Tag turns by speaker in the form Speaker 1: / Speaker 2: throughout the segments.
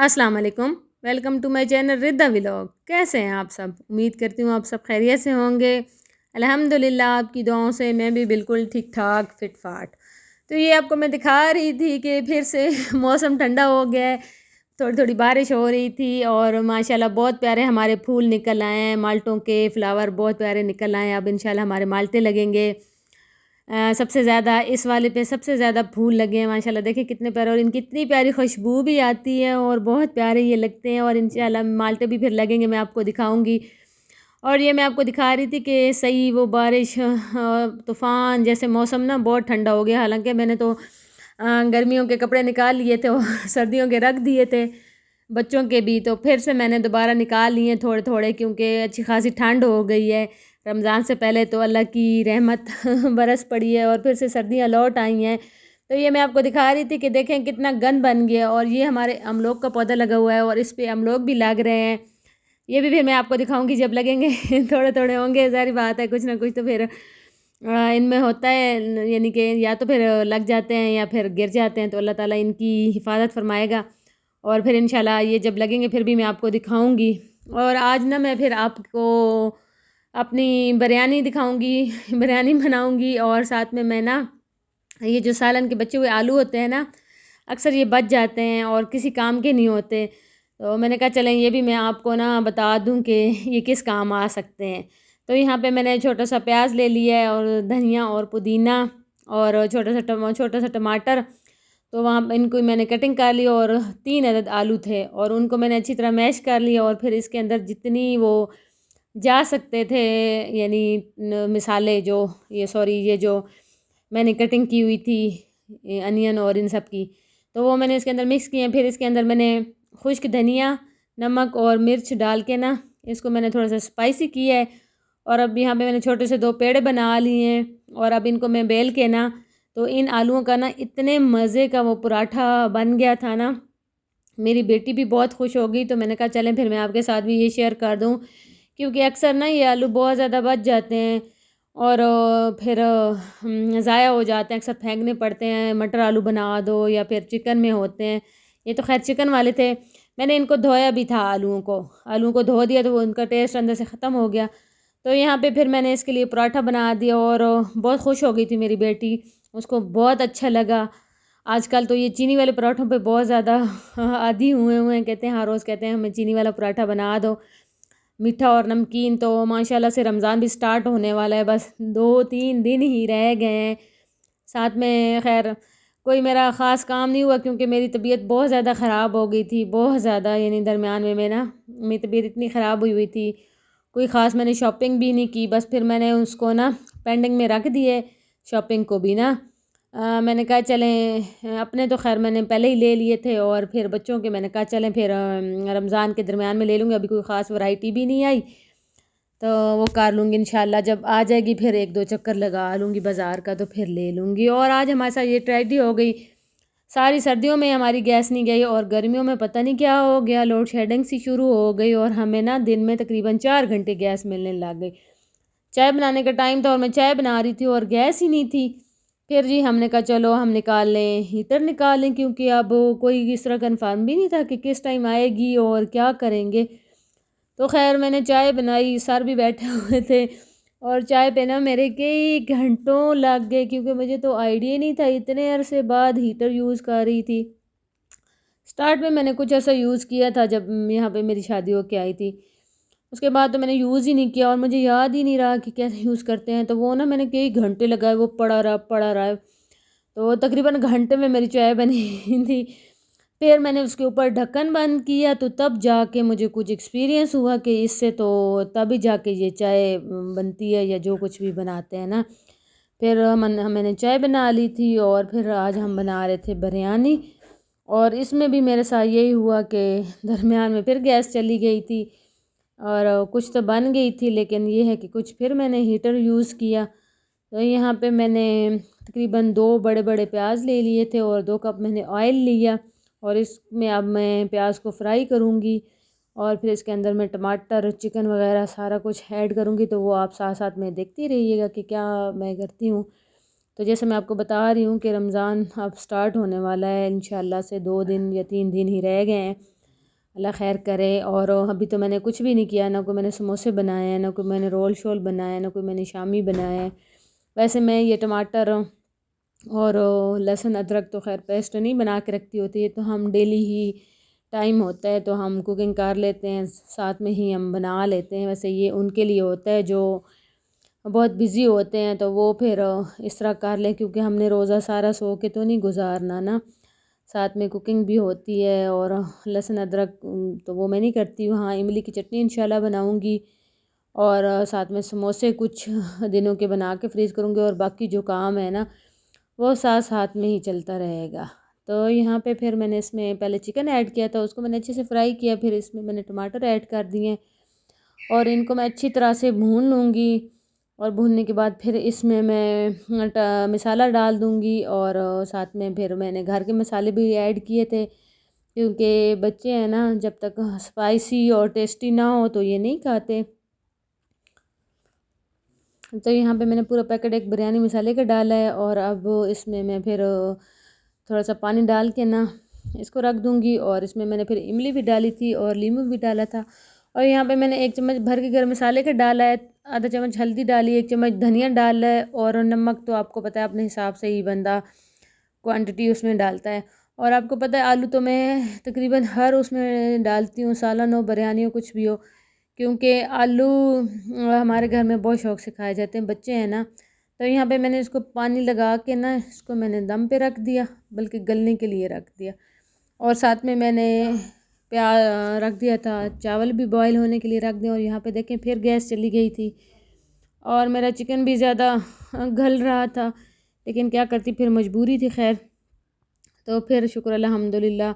Speaker 1: अस्सलाम वालेकुम। Welcome to my channel Ridda vlog. कैसे हैं आप सब? उम्मीद करती हूँ आप सब खैरियत से होंगे। अल्हम्दुलिल्लाह आपकी दुआओं से मैं भी बिल्कुल ठीक ठाक फिट फाट। तो ये आपको मैं दिखा रही थी कि फिर से मौसम ठंडा हो गया है। थोड़ी थोड़ी बारिश हो रही थी और माशाल्लाह बहुत प्यारे हमारे फूल निकल आए हैं। माल्टों के फ्लावर बहुत प्यारे निकल आए हैं। अब इंशाल्लाह हमारे माल्टे लगेंगे। सबसे ज़्यादा इस वाले पे सबसे ज़्यादा फूल लगे हैं माशाल्लाह। देखिए कितने प्यारे, और इनकी इतनी प्यारी खुशबू भी आती है और बहुत प्यारे ये लगते हैं। और इंशाल्लाह माल्टे भी फिर लगेंगे, मैं आपको दिखाऊंगी। और ये मैं आपको दिखा रही थी कि सही वो बारिश तूफ़ान जैसे मौसम ना बहुत ठंडा हो गया। हालांकि मैंने तो गर्मियों के कपड़े निकाल लिए थे और सर्दियों के रख दिए थे, बच्चों के भी। तो फिर से मैंने दोबारा निकाल लिए थोड़े थोड़े, क्योंकि अच्छी खासी ठंड हो गई है। रमज़ान से पहले तो अल्लाह की रहमत बरस पड़ी है और फिर से सर्दियाँ लौट आई हैं। तो ये मैं आपको दिखा रही थी कि देखें कितना गंद बन गया। और ये हमारे अमलोग का पौधा लगा हुआ है और इस पे अमलोग भी लग रहे हैं। ये भी फिर मैं आपको दिखाऊंगी जब लगेंगे। थोड़े थोड़े होंगे, सारी बात है, कुछ ना कुछ तो फिर इनमें होता है, यानी कि या तो फिर लग जाते हैं या फिर गिर जाते हैं। तो अल्लाह ताला इनकी हिफाजत फरमाएगा। और फिर इंशाल्लाह ये जब लगेंगे फिर भी मैं आपको दिखाऊंगी। और आज ना मैं फिर आपको अपनी बिरयानी दिखाऊंगी। बिरयानी बनाऊंगी और साथ में मैं ना ये जो सालन के बचे हुए आलू होते हैं ना, अक्सर ये बच जाते हैं और किसी काम के नहीं होते। तो मैंने कहा चलें ये भी मैं आपको ना बता दूं कि ये किस काम आ सकते हैं। तो यहाँ पे मैंने छोटा सा प्याज ले लिया है और धनिया और पुदीना और छोटा सा टमाटर। तो वहाँ पे इनको मैंने कटिंग कर ली और 3 अदद आलू थे और उनको मैंने अच्छी तरह मैश कर लिया। और फिर इसके अंदर जितनी वो जा सकते थे, यानी मिसाले जो ये जो मैंने कटिंग की हुई थी, अनियन और इन सब की, तो वो मैंने इसके अंदर मिक्स किए हैं। फिर इसके अंदर मैंने खुश्क धनिया, नमक और मिर्च डाल के ना इसको मैंने थोड़ा सा स्पाइसी किया है। और अब यहाँ पे मैंने छोटे से 2 पेड़े बना लिए हैं और अब इनको मैं बेल के ना, तो इन आलूओं का ना इतने मज़े का वो पराठा बन गया था ना। मेरी बेटी भी बहुत खुश हो गई। तो मैंने कहा चलें फिर मैं आपके साथ भी ये शेयर कर दूँ, क्योंकि अक्सर ना ये आलू बहुत ज़्यादा बच जाते हैं और फिर ज़ाया हो जाते हैं, अक्सर फेंकने पड़ते हैं। मटर आलू बना दो या फिर चिकन में होते हैं। ये तो खैर चिकन वाले थे। मैंने इनको धोया भी था, आलूओं को धो दिया तो वो उनका टेस्ट अंदर से ख़त्म हो गया। तो यहाँ पे फिर मैंने इसके लिए पराठा बना दिया और बहुत खुश हो गई थी मेरी बेटी, उसको बहुत अच्छा लगा। आजकल तो ये चीनी वाले पराठों पे बहुत ज़्यादा आदी हुए हैं, कहते हैं हर रोज़ कहते हैं हमें चीनी वाला पराठा बना दो। मीठा और नमकीन तो माशाल्लाह से रमज़ान भी स्टार्ट होने वाला है, बस 2-3 दिन ही रह गए हैं। साथ में खैर कोई मेरा ख़ास काम नहीं हुआ, क्योंकि मेरी तबीयत बहुत ज़्यादा ख़राब हो गई थी, बहुत ज़्यादा, यानी दरमियान में मैं ना मेरी तबीयत इतनी ख़राब हुई हुई थी। कोई ख़ास मैंने शॉपिंग भी नहीं की, बस फिर मैंने उसको ना पेंडिंग में रख दिए, शॉपिंग को भी ना। मैंने कहा चलें, अपने तो खैर मैंने पहले ही ले लिए थे और फिर बच्चों के मैंने कहा चलें फिर रमज़ान के दरमियान में ले लूँगी। अभी कोई ख़ास वैरायटी भी नहीं आई तो वो कर लूँगी इंशाल्लाह। जब आ जाएगी फिर 1-2 चक्कर लगा लूँगी बाज़ार का, तो फिर ले लूँगी। और आज हमारे साथ ये ट्रेजेडी हो गई, सारी सर्दियों में हमारी गैस नहीं गई और गर्मियों में पता नहीं क्या हो गया, लोड शेडिंग सी शुरू हो गई और हमें ना दिन में तकरीबन 4 घंटे गैस मिलने लग गई। चाय बनाने का टाइम था और मैं चाय बना रही थी और गैस ही नहीं थी। फिर जी हमने कहा चलो हम निकाल लें, हीटर निकाल लें, क्योंकि अब कोई इस तरह कन्फर्म भी नहीं था कि किस टाइम आएगी और क्या करेंगे। तो खैर मैंने चाय बनाई, सर भी बैठे हुए थे और चाय पे ना मेरे कई घंटों लग गए, क्योंकि मुझे तो आइडिया नहीं था, इतने अरसे बाद हीटर यूज़ कर रही थी। स्टार्ट में मैंने कुछ ऐसा यूज़ किया था जब यहाँ पे मेरी शादी होके आई थी, उसके बाद तो मैंने यूज़ ही नहीं किया और मुझे याद ही नहीं रहा कि कैसे यूज़ करते हैं। तो वो ना मैंने कई घंटे लगाए, वो पड़ा रहा। तो तकरीबन घंटे में मेरी चाय बनी थी। फिर मैंने उसके ऊपर ढक्कन बंद किया, तो तब जाके मुझे कुछ एक्सपीरियंस हुआ कि इससे तो तभी जाके ये चाय बनती है या जो कुछ भी बनाते हैं ना। फिर मैंने चाय बना ली थी और फिर आज हम बना रहे थे बिरयानी। और इसमें भी मेरे साथ यही हुआ कि दरमियान में फिर गैस चली गई थी और कुछ तो बन गई थी, लेकिन ये है कि कुछ फिर मैंने हीटर यूज़ किया। तो यहाँ पे मैंने तकरीबन 2 बड़े बड़े प्याज ले लिए थे और 2 कप मैंने ऑयल लिया और इसमें अब मैं प्याज को फ्राई करूँगी और फिर इसके अंदर मैं टमाटर, चिकन वगैरह सारा कुछ ऐड करूँगी। तो वो आप साथ साथ में देखती रहिएगा कि क्या मैं करती हूँ। तो जैसे मैं आपको बता रही हूँ कि रमज़ान अब स्टार्ट होने वाला है, इंशाल्लाह से 2 दिन या 3 दिन ही रह गए हैं। अल्लाह खैर करे। और अभी तो मैंने कुछ भी नहीं किया, ना कोई मैंने समोसे बनाए हैं, ना कोई मैंने रोल शोल बनाया है, ना कोई मैंने शामी बनाया है। वैसे मैं ये टमाटर और लहसुन अदरक तो खैर पेस्ट नहीं बना के रखती होती है, तो हम डेली ही टाइम होता है तो हम कुकिंग कर लेते हैं, साथ में ही हम बना लेते हैं। वैसे ये उनके लिए होता है जो बहुत बिज़ी होते हैं, तो वो फिर इस तरह कर लें, क्योंकि हमने रोज़ा सारा सो के तो नहीं गुजारना ना, साथ में कुकिंग भी होती है। और लहसुन अदरक तो वो मैं नहीं करती हूँ। हाँ, इमली की चटनी इंशाल्लाह बनाऊँगी, और साथ में समोसे कुछ दिनों के बना के फ्रीज़ करूँगी, और बाकी जो काम है ना वो साथ साथ में ही चलता रहेगा। तो यहाँ पे फिर मैंने इसमें पहले चिकन ऐड किया था, उसको मैंने अच्छे से फ्राई किया, फिर इसमें मैंने टमाटर ऐड कर दिए और इनको मैं अच्छी तरह से भून लूँगी। और भूनने के बाद फिर इसमें मैं मसाला डाल दूँगी, और साथ में फिर मैंने घर के मसाले भी ऐड किए थे, क्योंकि बच्चे हैं ना, जब तक स्पाइसी और टेस्टी ना हो तो ये नहीं खाते। तो यहाँ पे मैंने पूरा पैकेट एक बिरयानी मसाले का डाला है, और अब इसमें मैं फिर थोड़ा सा पानी डाल के ना इसको रख दूँगी। और इसमें मैंने फिर इमली भी डाली थी और नींबू भी डाला था। और यहाँ पे मैंने 1 चम्मच भर के गरम मसाले का डाला है, आधा चम्मच हल्दी डाली, 1 चम्मच धनिया डाला है, और नमक तो आपको पता है अपने हिसाब से ही बंदा क्वांटिटी उसमें डालता है। और आपको पता है आलू तो मैं तकरीबन हर उसमें डालती हूँ, सालन हो, बिरयानी हो, कुछ भी हो, क्योंकि आलू हमारे घर में बहुत शौक़ से खाए जाते हैं, बच्चे हैं ना। तो यहाँ पे मैंने इसको पानी लगा के ना इसको मैंने दम पे रख दिया, बल्कि गलने के लिए रख दिया। और साथ में मैंने रख दिया था, चावल भी बॉयल होने के लिए रख दिया। और यहाँ पे देखें फिर गैस चली गई थी, और मेरा चिकन भी ज़्यादा गल रहा था, लेकिन क्या करती, फिर मजबूरी थी खैर। तो फिर शुक्र अल्हम्दुलिल्लाह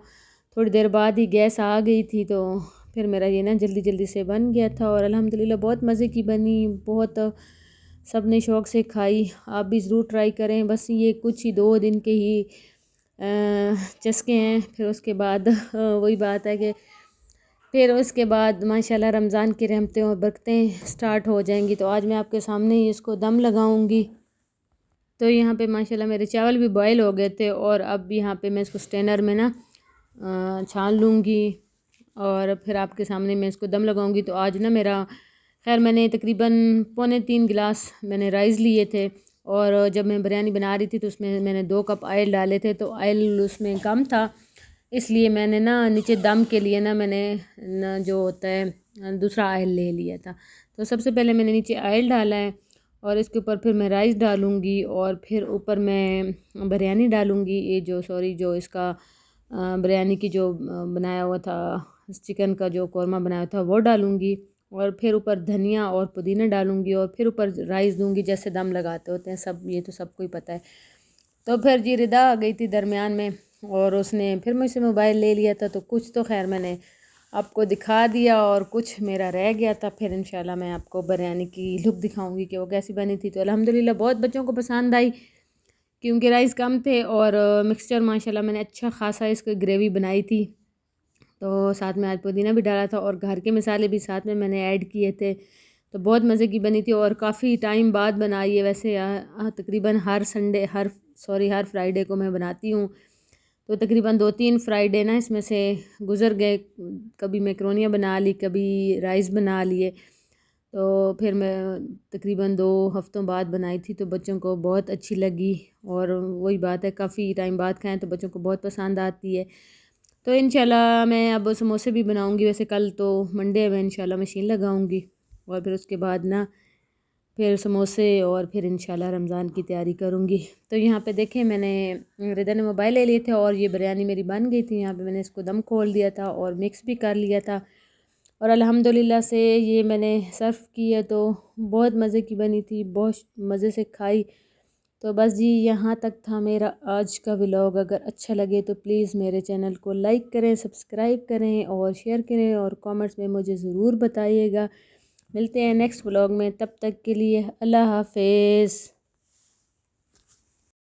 Speaker 1: थोड़ी देर बाद ही गैस आ गई थी, तो फिर मेरा ये ना जल्दी जल्दी से बन गया था, और अल्हम्दुलिल्लाह बहुत मज़े की बनी, बहुत सब ने शौक़ से खाई। आप भी ज़रूर ट्राई करें। बस ये कुछ ही 2 दिन के ही चस्के हैं, फिर उसके बाद वही बात है कि फिर उसके बाद माशाल्लाह रमज़ान की रहमतें और बरकतें स्टार्ट हो जाएंगी। तो आज मैं आपके सामने ही इसको दम लगाऊंगी। तो यहाँ पे माशाल्लाह मेरे चावल भी बॉयल हो गए थे, और अब यहाँ पे मैं इसको स्ट्रेनर में ना छान लूँगी, और फिर आपके सामने मैं इसको दम लगाऊंगी। तो आज ना मेरा खैर मैंने तकरीबन 2.25 गिलास मैंने राइस लिए थे, और जब मैं बिरयानी बना रही थी तो उसमें मैंने 2 कप ऑयल डाले थे, तो ऑयल उसमें कम था, इसलिए मैंने ना नीचे दम के लिए ना मैंने ना जो होता है दूसरा ऑयल ले लिया था। तो सबसे पहले मैंने नीचे ऑयल डाला है, और इसके ऊपर फिर मैं राइस डालूँगी, और फिर ऊपर मैं बिरयानी डालूँगी, ये जो जो इसका बिरयानी की जो बनाया हुआ था, चिकन का जो कौरमा बनाया था वो डालूँगी, और फिर ऊपर धनिया और पुदीना डालूँगी, और फिर ऊपर राइस दूँगी, जैसे दम लगाते होते हैं सब, ये तो सबको ही पता है। तो फिर जी रिदा आ गई थी दरमियान में, और उसने फिर मुझसे मोबाइल ले लिया था, तो कुछ तो खैर मैंने आपको दिखा दिया और कुछ मेरा रह गया था। फिर इंशाल्लाह मैं आपको बिरयानी की लुक दिखाऊंगी कि वो कैसी बनी थी। तो अल्हम्दुलिल्लाह बहुत बच्चों को पसंद आई, क्योंकि राइस कम थे, और मिक्सचर माशाल्लाह मैंने अच्छा खासा इसकी ग्रेवी बनाई थी। तो साथ में आज पुदीना भी डाला था, और घर के मसाले भी साथ में मैंने ऐड किए थे, तो बहुत मज़े की बनी थी, और काफ़ी टाइम बाद बनाई है। वैसे तकरीबन हर फ्राइडे को मैं बनाती हूँ, तो तकरीबन 2-3 फ्राइडे ना इसमें से गुज़र गए, कभी मैक्रोनियाँ बना ली, कभी राइस बना लिए। तो फिर मैं तकरीबन 2 हफ़्तों बाद बनाई थी, तो बच्चों को बहुत अच्छी लगी, और वही बात है काफ़ी टाइम बाद खाएं तो बच्चों को बहुत पसंद आती है। तो इंशाल्लाह मैं अब समोसे भी बनाऊंगी। वैसे कल तो मंडे है, मैं इंशाल्लाह मशीन लगाऊंगी, और फिर उसके बाद ना फिर समोसे, और फिर इंशाल्लाह रमज़ान की तैयारी करूँगी। तो यहाँ पे देखें मैंने रिदा ने मोबाइल ले लिए थे, और ये बिरयानी मेरी बन गई थी। यहाँ पे मैंने इसको दम खोल दिया था और मिक्स भी कर लिया था, और अल्हम्दुलिल्लाह से ये मैंने सर्व की है, तो बहुत मज़े की बनी थी, बहुत मज़े से खाई। तो बस जी यहाँ तक था मेरा आज का व्लॉग। अगर अच्छा लगे तो प्लीज़ मेरे चैनल को लाइक करें, सब्सक्राइब करें, और शेयर करें, और कमेंट्स में मुझे ज़रूर बताइएगा। मिलते हैं नेक्स्ट व्लॉग में, तब तक के लिए अल्लाह हाफ़िज़।